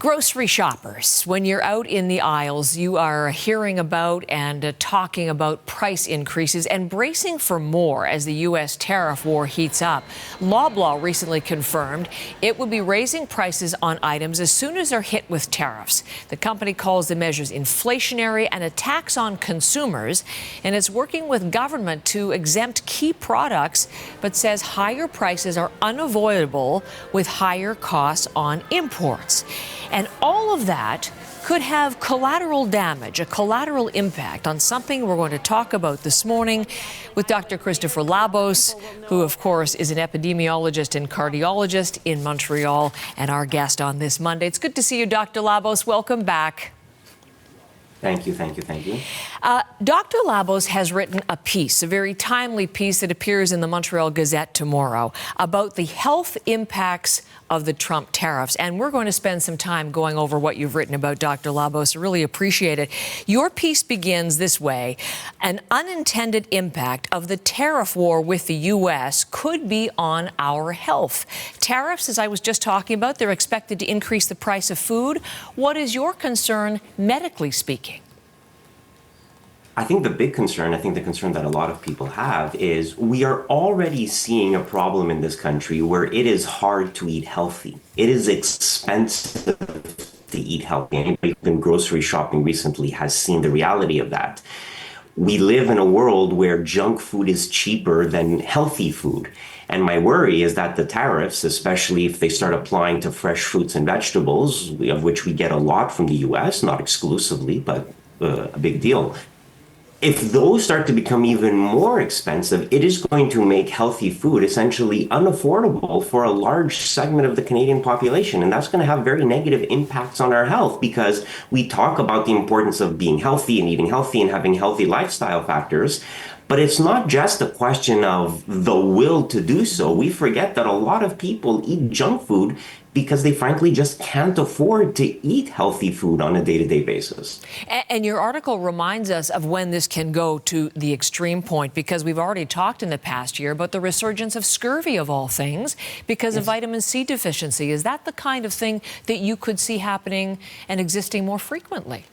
Grocery shoppers, when you're out in the aisles, you are hearing about and talking about price increases and bracing for more as the U.S. tariff war heats up. Labos recently confirmed it will be raising prices on items as soon as they're hit with tariffs. The company calls the measures inflationary and a tax on consumers, and it's working with government to exempt key products, but says higher prices are unavoidable with higher costs on imports. And all of that could have collateral damage, a collateral impact on something we're going to talk about this morning with Dr. Christopher Labos, who, of course, is an epidemiologist and cardiologist in Montreal and our guest on this Monday. It's good to see you, Dr. Labos. Welcome back. Thank you. Dr. Labos has written a piece, a very timely piece that appears in the Montreal Gazette tomorrow about the health impacts of the Trump tariffs. And we're going to spend some time going over what you've written about, Dr. Labos. I really appreciate it. Your piece begins this way: an unintended impact of the tariff war with the U.S. could be on our health. Tariffs, as I was just talking about, they're expected to increase the price of food. What is your concern, medically speaking? I think the concern that a lot of people have is we are already seeing a problem in this country where it is hard to eat healthy. It is expensive to eat healthy. Anybody who's been grocery shopping recently has seen the reality of that. We live in a world where junk food is cheaper than healthy food. And my worry is that the tariffs, especially if they start applying to fresh fruits and vegetables, of which we get a lot from the US, not exclusively, but a big deal. If those start to become even more expensive, it is going to make healthy food essentially unaffordable for a large segment of the Canadian population. And that's going to have very negative impacts on our health, because we talk about the importance of being healthy and eating healthy and having healthy lifestyle factors. But it's not just a question of the will to do so. We forget that a lot of people eat junk food because they frankly just can't afford to eat healthy food on a day-to-day basis. And your article reminds us of when this can go to the extreme point, because we've already talked in the past year about the resurgence of scurvy, of all things, because of vitamin C deficiency. Is that the kind of thing that you could see happening and existing more frequently?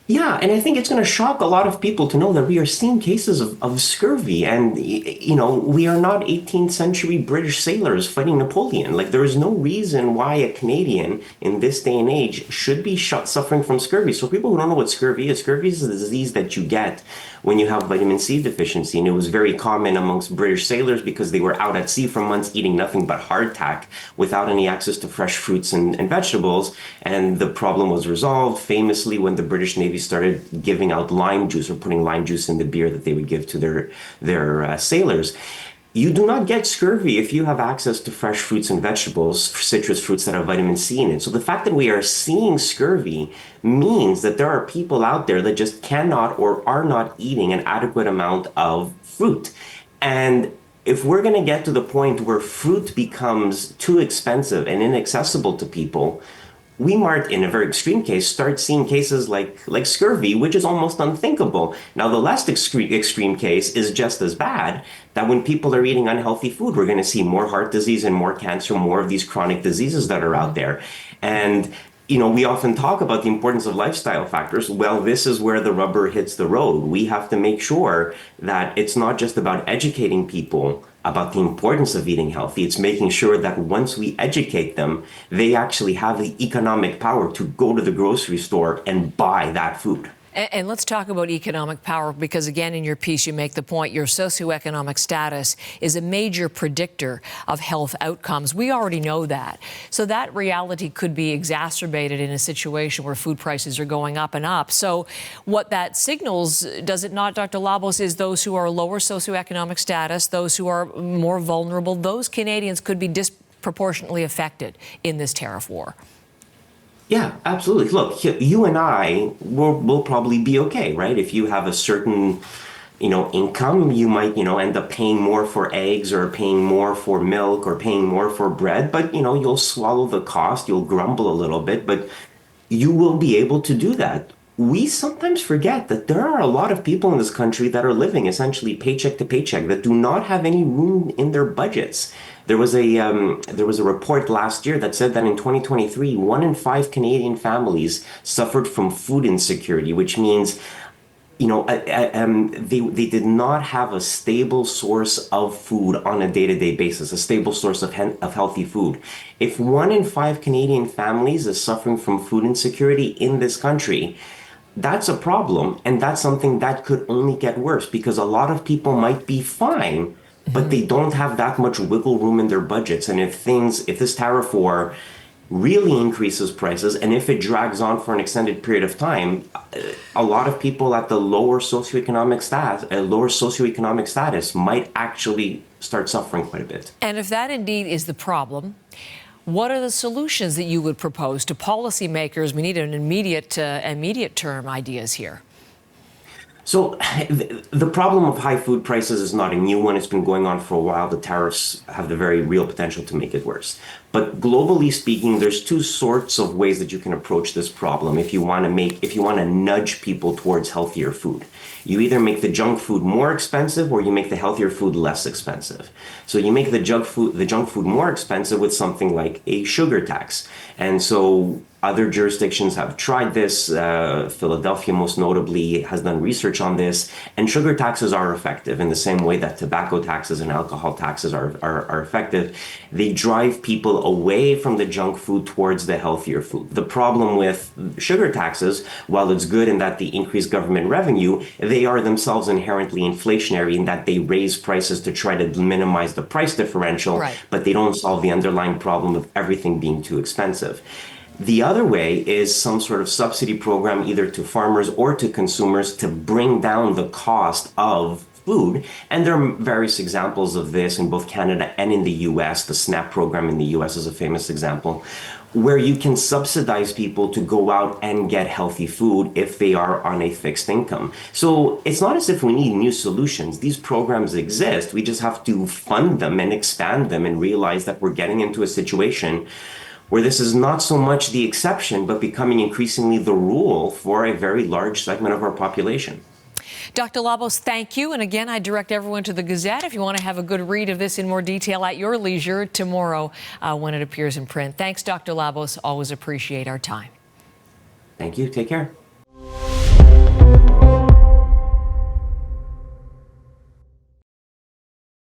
Yeah, and I think it's going to shock a lot of people to know that we are seeing cases of scurvy. And, we are not 18th century British sailors fighting Napoleon. Like, there is no reason why a Canadian in this day and age should be suffering from scurvy. So people who don't know what scurvy is a disease that you get when you have vitamin C deficiency. And it was very common amongst British sailors because they were out at sea for months eating nothing but hardtack without any access to fresh fruits and vegetables. And the problem was resolved famously when the British Navy started giving out lime juice, or putting lime juice in the beer that they would give to their sailors. You do not get scurvy if you have access to fresh fruits and vegetables, citrus fruits that have vitamin C in it. So the fact that we are seeing scurvy means that there are people out there that just cannot or are not eating an adequate amount of fruit. And if we're going to get to the point where fruit becomes too expensive and inaccessible to people, we might, in a very extreme case, start seeing cases like scurvy, which is almost unthinkable. Now, the less extreme case is just as bad, that when people are eating unhealthy food, we're going to see more heart disease and more cancer, more of these chronic diseases that are out there. And, we often talk about the importance of lifestyle factors. Well, this is where the rubber hits the road. We have to make sure that it's not just about educating people about the importance of eating healthy. It's making sure that once we educate them, they actually have the economic power to go to the grocery store and buy that food. And let's talk about economic power, because, again, in your piece, you make the point your socioeconomic status is a major predictor of health outcomes. We already know that. So that reality could be exacerbated in a situation where food prices are going up and up. So what that signals, does it not, Dr. Labos, is those who are lower socioeconomic status, those who are more vulnerable, those Canadians could be disproportionately affected in this tariff war. Yeah, absolutely. Look, you and I will probably be okay, right? If you have a certain, income, you might, end up paying more for eggs, or paying more for milk, or paying more for bread. But, you'll swallow the cost, you'll grumble a little bit, but you will be able to do that. We sometimes forget that there are a lot of people in this country that are living essentially paycheck to paycheck, that do not have any room in their budgets There was a report last year that said that in 2023, 1 in 5 Canadian families suffered from food insecurity, which means they did not have a stable source of food on a day-to-day basis, a stable source of healthy food. If 1 in 5 Canadian families is suffering from food insecurity in this country, that's a problem, and that's something that could only get worse because a lot of people might be fine, but they don't have that much wiggle room in their budgets. And if this tariff war really increases prices, and if it drags on for an extended period of time, a lot of people at the lower socioeconomic status might actually start suffering quite a bit. And if that indeed is the problem, what are the solutions that you would propose to policymakers? We need an immediate term ideas here. So the problem of high food prices is not a new one. It's been going on for a while. The tariffs have the very real potential to make it worse. But globally speaking, there's two sorts of ways that you can approach this problem if you want to nudge people towards healthier food. You either make the junk food more expensive or you make the healthier food less expensive. So you make the junk food more expensive with something like a sugar tax. And so other jurisdictions have tried this. Philadelphia, most notably, has done research on this. And sugar taxes are effective in the same way that tobacco taxes and alcohol taxes are effective. They drive people away from the junk food towards the healthier food. The problem with sugar taxes, while it's good in that they increase government revenue, they are themselves inherently inflationary in that they raise prices to try to minimize the price differential, right, but they don't solve the underlying problem of everything being too expensive. The other way is some sort of subsidy program, either to farmers or to consumers, to bring down the cost of food. And there are various examples of this in both Canada and in the US. The SNAP program in the US is a famous example, where you can subsidize people to go out and get healthy food if they are on a fixed income. So it's not as if we need new solutions. These programs exist. We just have to fund them and expand them and realize that we're getting into a situation where this is not so much the exception, but becoming increasingly the rule for a very large segment of our population. Dr. Labos, thank you. And again, I direct everyone to the Gazette if you want to have a good read of this in more detail at your leisure tomorrow when it appears in print. Thanks, Dr. Labos. Always appreciate our time. Thank you. Take care.